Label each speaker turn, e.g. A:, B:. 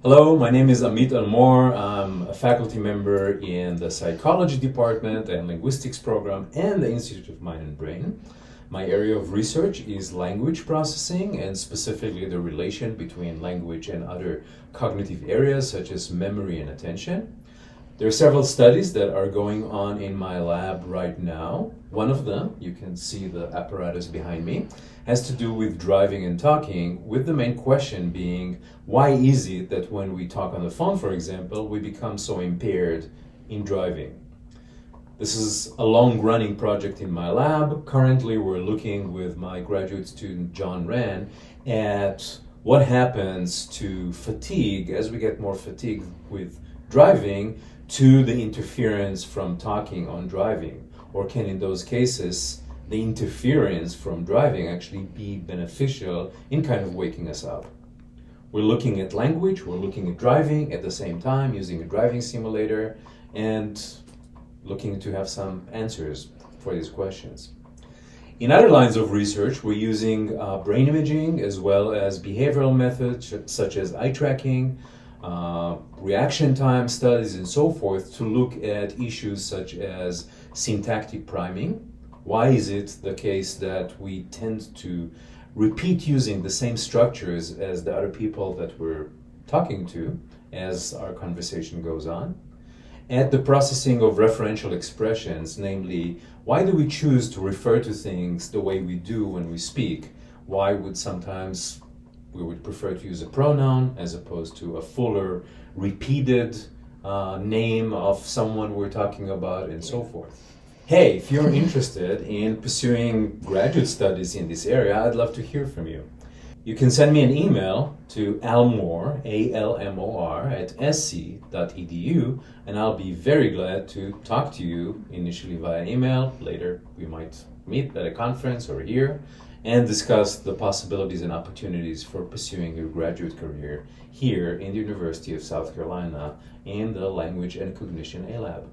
A: Hello, my name is Amit Almor. I'm a faculty member in the psychology department and linguistics program and the Institute of Mind and Brain. My area of research is language processing and specifically the relation between language and other cognitive areas such as memory and attention. There are several studies that are going on in my lab right now. One of them, you can see the apparatus behind me, has to do with driving and talking, with the main question being, why is it that when we talk on the phone, for example, we become so impaired in driving? This is a long-running project in my lab. Currently, we're looking with my graduate student, John Wren, at what happens to fatigue as we get more fatigued with driving to the interference from talking on driving, or can in those cases the interference from driving actually be beneficial in kind of waking us up. We're looking at language, we're looking at driving at the same time using a driving simulator and looking to have some answers for these questions. In other lines of research, we're using brain imaging as well as behavioral methods such as eye tracking, reaction time studies and so forth to look at issues such as syntactic priming. Why is it the case that we tend to repeat using the same structures as the other people that we're talking to as our conversation goes on? At the processing of referential expressions, namely, why do we choose to refer to things the way we do when we speak? Why would sometimes we would prefer to use a pronoun as opposed to a fuller, repeated name of someone we're talking about, and so forth. Hey, if you're interested in pursuing graduate studies in this area, I'd love to hear from you. You can send me an email to almor, A-L-M-O-R, @sc.edu, and I'll be very glad to talk to you initially via email. Later, we might meet at a conference or here and discuss the possibilities and opportunities for pursuing your graduate career here in the University of South Carolina in the Language and Cognition A-Lab.